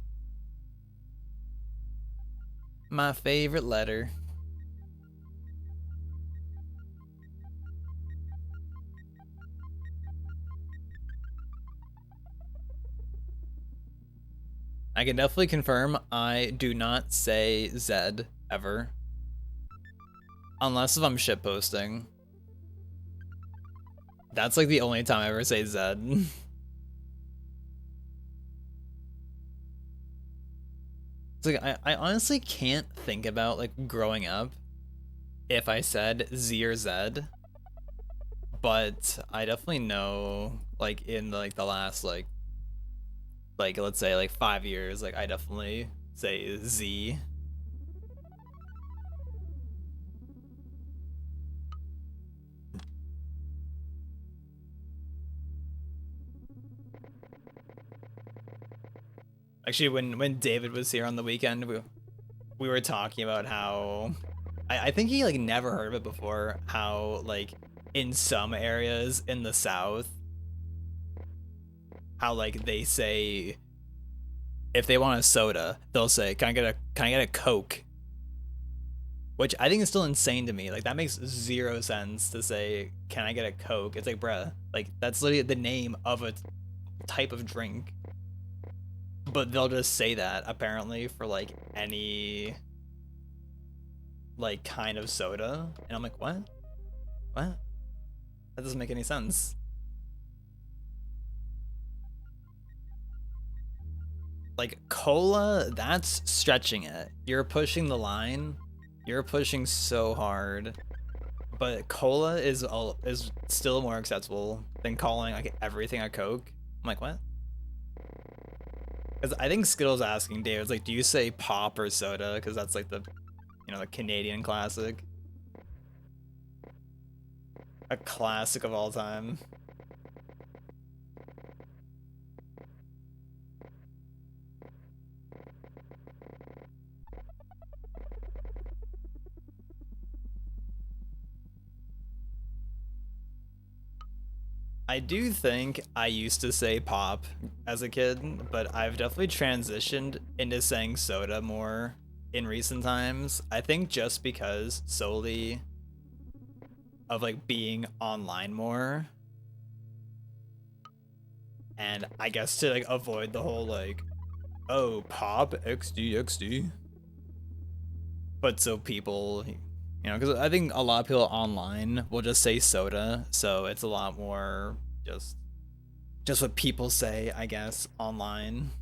My favorite letter. I can definitely confirm I do not say Zed ever. Unless if I'm shitposting. That's like the only time I ever say Zed. It's like I honestly can't think about like growing up if I said Z or Zed, but I definitely know like in like the last like let's say like 5 years, like I definitely say Z. Actually, when David was here on the weekend, we were talking about how I think he like never heard of it before. How like in some areas in the South, how like they say if they want a soda, they'll say, can I get a Coke?" Which I think is still insane to me. Like that makes zero sense to say, "Can I get a Coke?" It's like, bruh, like that's literally the name of a type of drink. But they'll just say that apparently for like any like kind of soda, and I'm like, what? What? That doesn't make any sense. Like cola, that's stretching it. You're pushing the line. You're pushing so hard. But cola is still more acceptable than calling like everything a Coke. I'm like, what? Because I think Skittles asking David's like, do you say pop or soda? Because that's like the, the Canadian classic. A classic of all time. I do think I used to say pop as a kid, but I've definitely transitioned into saying soda more in recent times. I think just because solely of like being online more, and I guess to like avoid the whole like, oh, pop XD XD. But so people, because I think a lot of people online will just say soda, so it's a lot more just what people say, I guess, online.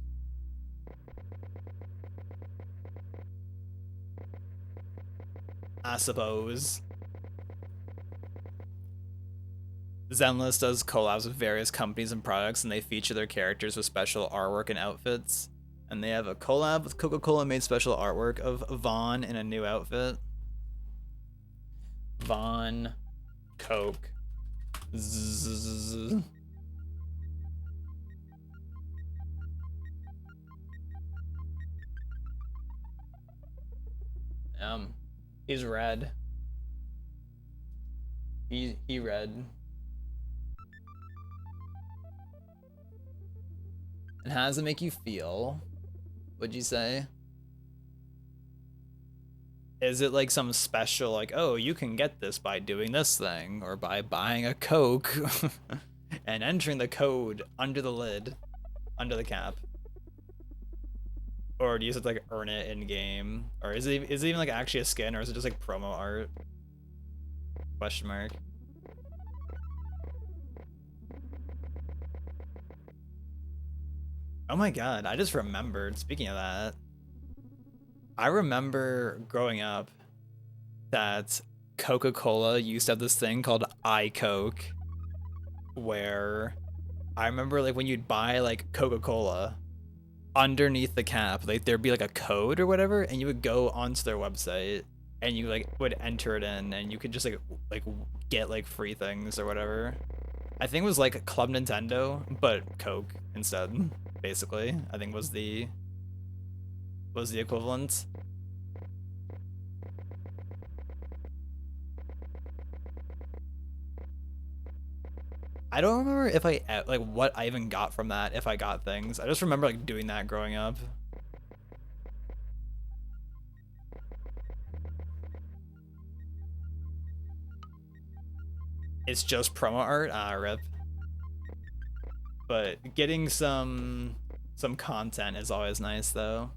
I suppose. Zenless does collabs with various companies and products, and they feature their characters with special artwork and outfits. And they have a collab with Coca-Cola made special artwork of Vaughn in a new outfit. Vaughn, Coke, Zzz. He's red. He red. And how does it make you feel? Would you say? Is it like some special, like, oh, you can get this by doing this thing, or by buying a Coke and entering the code under the lid, under the cap? Or do you just have to like earn it in game? Or is it even like actually a skin, or is it just like promo art? Question mark. Oh my god, I just remembered, speaking of that, I remember growing up that Coca-Cola used to have this thing called iCoke, where I remember like when you'd buy like Coca-Cola, underneath the cap, like there'd be like a code or whatever, and you would go onto their website and you like would enter it in, and you could just like get like free things or whatever. I think it was like Club Nintendo, but Coke instead. Basically, I think was the equivalent. I don't remember if I like what I even got from that, if I got things. I just remember like doing that growing up. It's just promo art, rip. But getting some content is always nice though.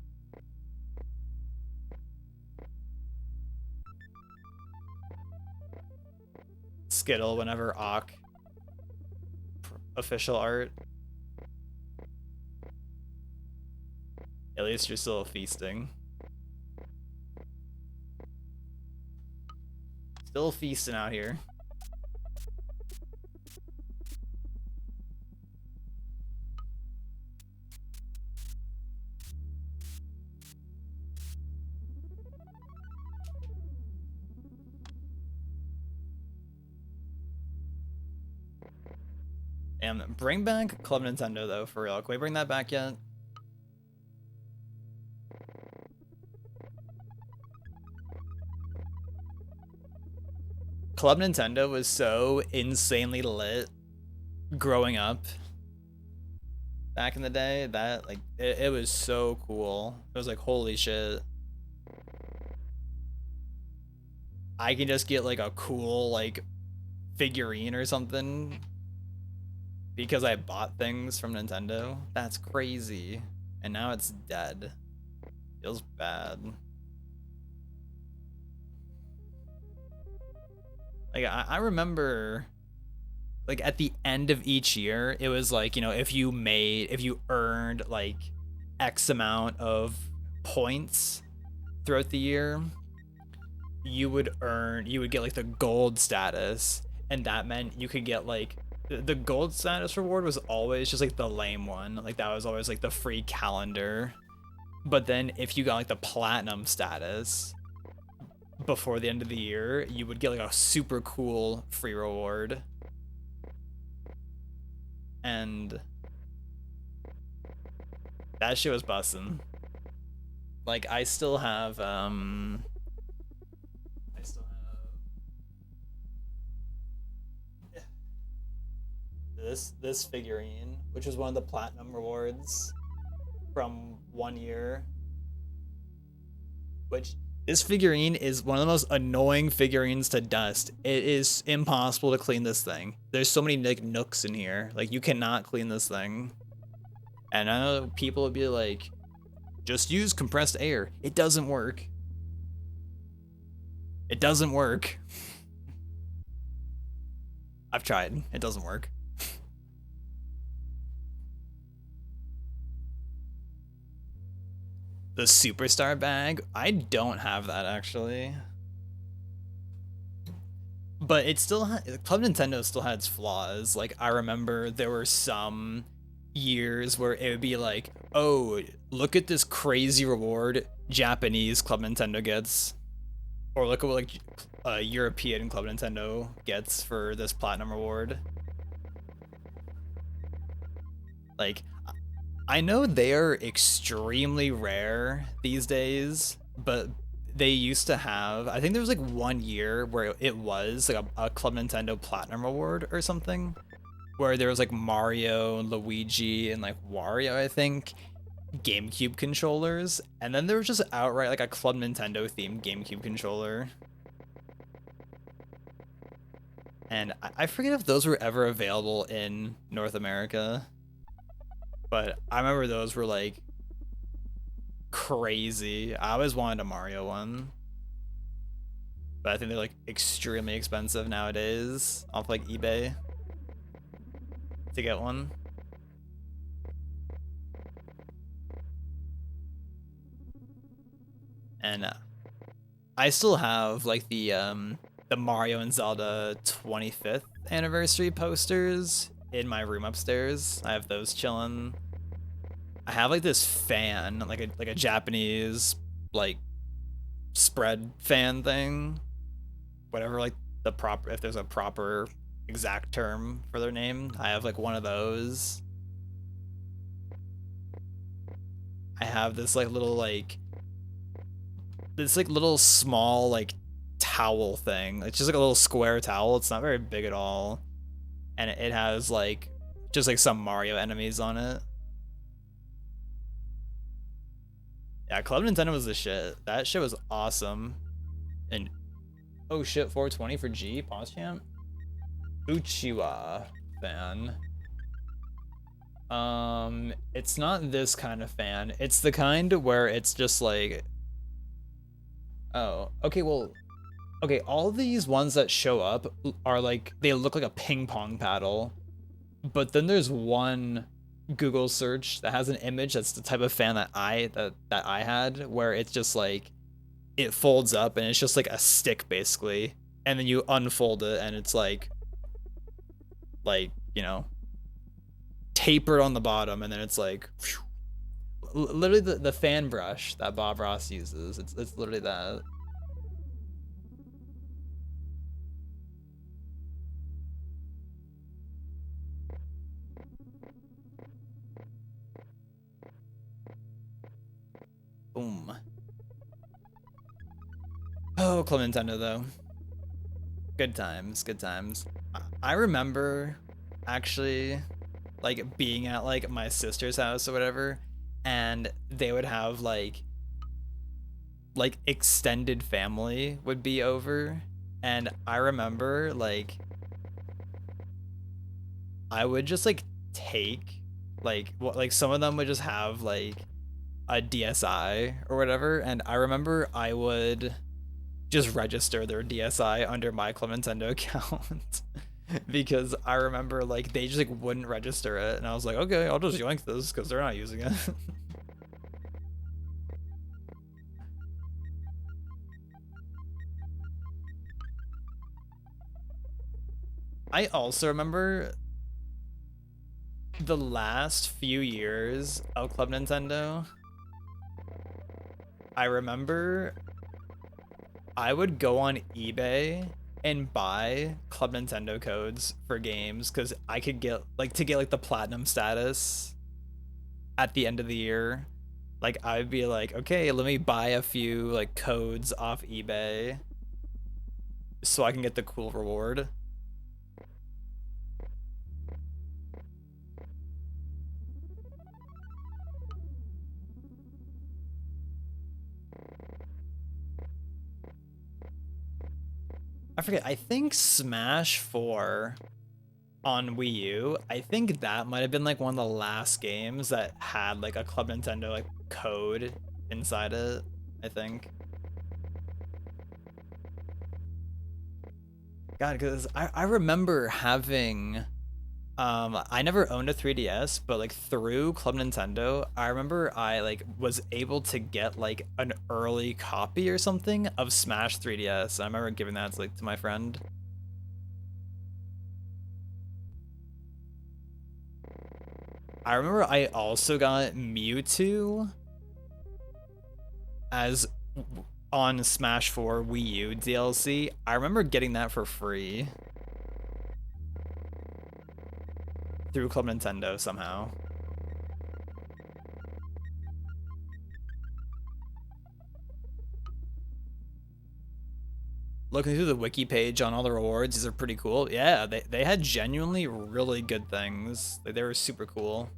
Skittle whenever Ock official art. At least you're still feasting. Still feasting out here. And bring back Club Nintendo though, for real. Can we bring that back yet? Club Nintendo was so insanely lit growing up back in the day that like it was so cool. It was like, holy shit. I can just get like a cool like figurine or something because I bought things from Nintendo. That's crazy. And now it's dead. Feels bad. Like I remember like at the end of each year, it was like, you know, if you earned like X amount of points throughout the year, you would get like the gold status, and that meant you could get like the gold status reward was always just like the lame one. Like that was always like the free calendar. But then if you got like the platinum status before the end of the year, you would get like a super cool free reward. And that shit was bussin'. Like I still have this figurine, which was one of the platinum rewards from one year. Which this figurine is one of the most annoying figurines to dust. It is impossible to clean this thing. There's so many like nooks in here. Like you cannot clean this thing. And I know people would be like, just use compressed air. It doesn't work. It doesn't work. I've tried. It doesn't work. The superstar bag? I don't have that actually. But it still Club Nintendo still had its flaws. Like I remember there were some years where it would be like, oh, look at this crazy reward Japanese Club Nintendo gets. Or look at what like European Club Nintendo gets for this platinum reward. Like I know they are extremely rare these days, but they used to have, I think there was like 1 year where it was like a Club Nintendo Platinum Award or something, where there was like Mario, Luigi, and like Wario, I think, GameCube controllers, and then there was just outright like a Club Nintendo themed GameCube controller. And I forget if those were ever available in North America. But I remember those were like crazy. I always wanted a Mario one. But I think they're like extremely expensive nowadays off like eBay to get one. And I still have like the Mario and Zelda 25th anniversary posters in my room upstairs. I have those chilling. I have like this fan, like a Japanese like spread fan thing. Whatever like the proper, if there's a proper exact term for their name. I have like one of those. I have this like little like this like little small like towel thing. It's just like a little square towel. It's not very big at all. And it has like just like some Mario enemies on it. Yeah, Club Nintendo was the shit. That shit was awesome. And oh shit, 420 for G, pause champ. Uchiwa fan. It's not this kind of fan. It's the kind where it's just like, oh, okay, well, okay, all these ones that show up are like, they look like a ping pong paddle. But then there's one Google search that has an image that's the type of fan that I had, where it's just like it folds up and it's just like a stick basically, and then you unfold it and it's like you know, tapered on the bottom, and then it's like whew, literally the fan brush that Bob Ross uses. It's literally that. Boom. Oh, Club Nintendo though. Good times, good times. I remember actually like being at like my sister's house or whatever, and they would have like extended family would be over, and I remember like I would just like take like what like some of them would just have like a DSi or whatever, and I remember I would just register their DSi under my Club Nintendo account because I remember like they just like wouldn't register it, and I was like, okay, I'll just yoink this because they're not using it. I also remember the last few years of Club Nintendo. I remember I would go on eBay and buy Club Nintendo codes for games because I could get like to get like the platinum status at the end of the year. Like I would be like, okay, let me buy a few like codes off eBay so I can get the cool reward. I forget. I think Smash 4 on Wii U, I think that might have been like one of the last games that had like a Club Nintendo like code inside it, I think. God, because I remember having I never owned a 3DS, but like through Club Nintendo, I remember I like was able to get like an early copy or something of Smash 3DS. I remember giving that to, like to my friend. I remember I also got Mewtwo as on Smash 4 Wii U DLC. I remember getting that for free through Club Nintendo somehow. Looking through the wiki page on all the rewards, these are pretty cool. Yeah, they had genuinely really good things. Like, they were super cool.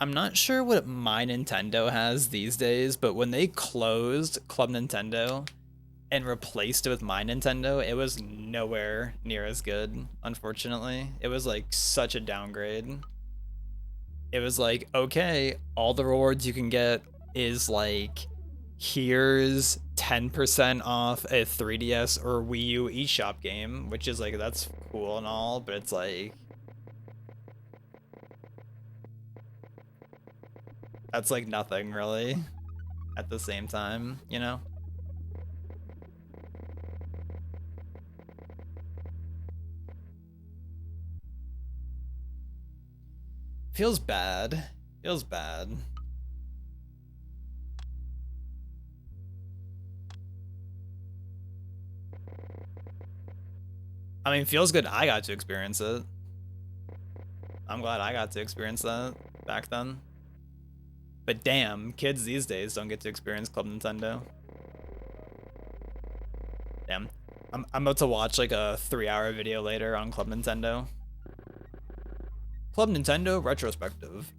I'm not sure what My Nintendo has these days, but when they closed Club Nintendo and replaced it with My Nintendo, it was nowhere near as good, unfortunately. It was like such a downgrade. It was like, okay, all the rewards you can get is like, here's 10% off a 3DS or Wii U eShop game, which is like, that's cool and all, but it's like, that's like nothing really at the same time, you know? Feels bad. Feels bad. I mean, feels good I got to experience it. I'm glad I got to experience that back then. But damn, kids these days don't get to experience Club Nintendo. Damn. I'm about to watch like a 3-hour video later on Club Nintendo. Club Nintendo retrospective.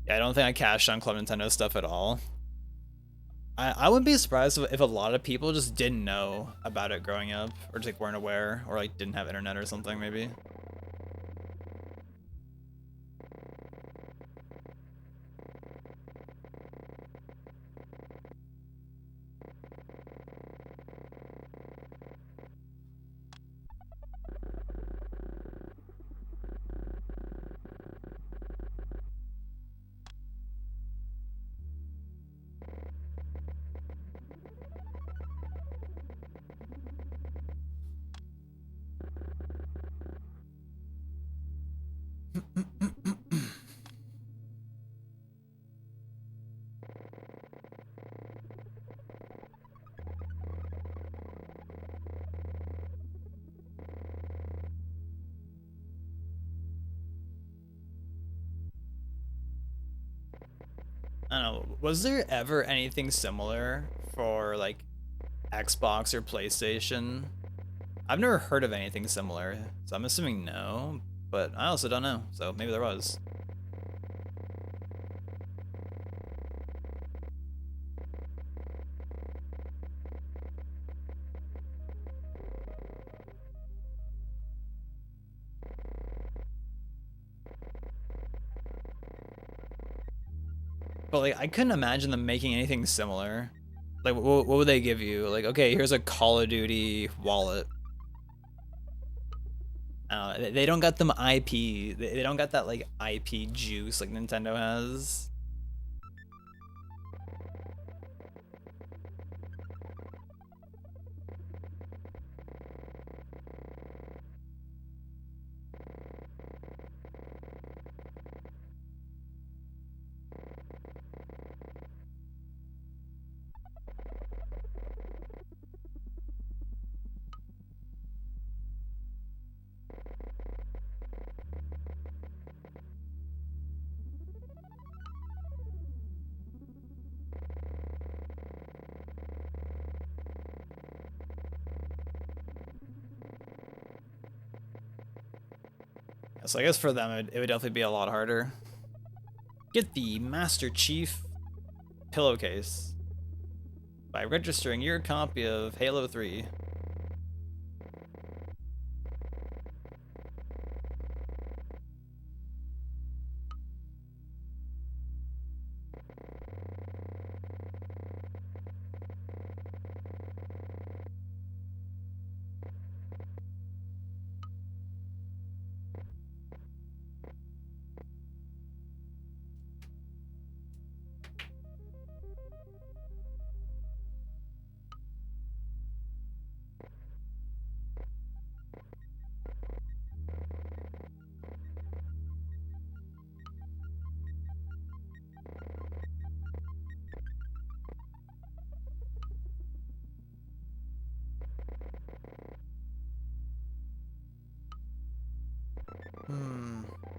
Yeah, I don't think I cashed on Club Nintendo stuff at all. I wouldn't be surprised if a lot of people just didn't know about it growing up, or just like weren't aware, or like didn't have internet or something maybe. I don't know. Was there ever anything similar for like Xbox or PlayStation? I've never heard of anything similar, so I'm assuming no, but I also don't know, so maybe there was. But like, I couldn't imagine them making anything similar. Like, what would they give you? Like, okay, here's a Call of Duty wallet. They don't got them IP. They don't got that like IP juice like Nintendo has. So I guess for them, it would definitely be a lot harder. Get the Master Chief pillowcase by registering your copy of Halo 3.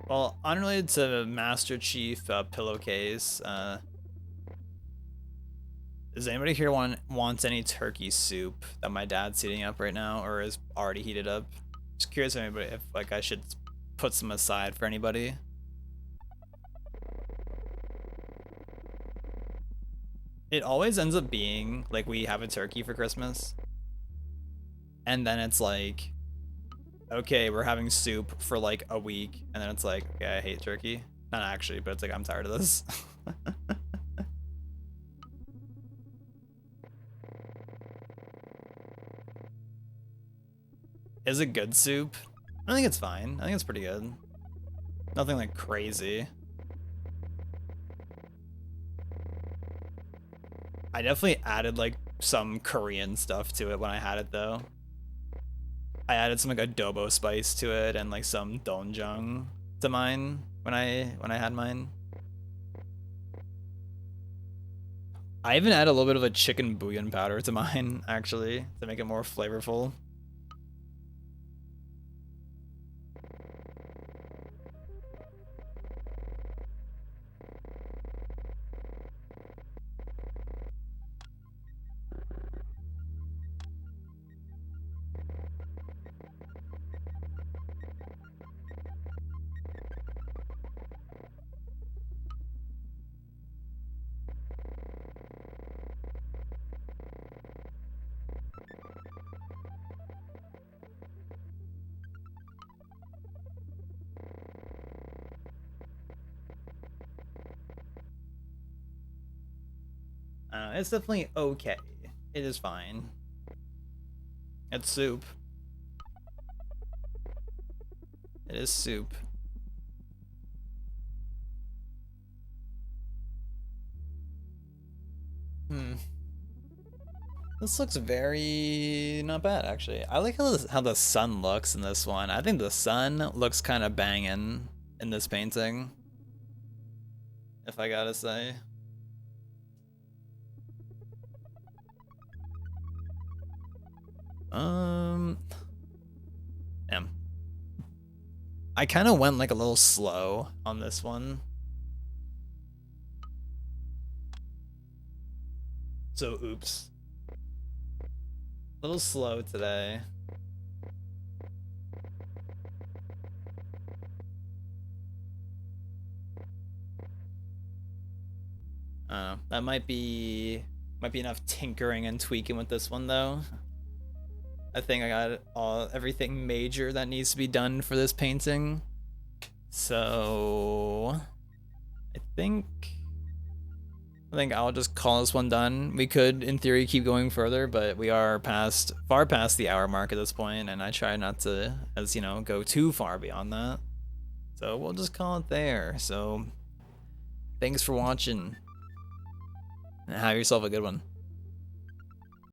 Well, unrelated to Master Chief pillowcase, does anybody here wants any turkey soup that my dad's heating up right now, or is already heated up? Just curious if anybody, if like I should put some aside for anybody. It always ends up being like we have a turkey for Christmas, and then it's like, okay, we're having soup for like a week, and then it's like, okay, I hate turkey. Not actually, but it's like, I'm tired of this. Is it good soup? I think it's fine. I think it's pretty good. Nothing like crazy. I definitely added like some Korean stuff to it when I had it though. I added some like adobo spice to it and like some doenjang to mine when I had mine. I even added a little bit of a chicken bouillon powder to mine actually to make it more flavorful. It's definitely okay. It is fine. It's soup. It is soup. This looks very not bad actually. I like how the sun looks in this one. I think the sun looks kind of banging in this painting, if I gotta say. Damn. I kind of went like a little slow on this one. So oops. A little slow today. That might be enough tinkering and tweaking with this one though. I think I got everything major that needs to be done for this painting. So I think I'll just call this one done. We could, in theory, keep going further, but we are far past the hour mark at this point, and I try not to, as you know, go too far beyond that. So we'll just call it there. So thanks for watching, and have yourself a good one.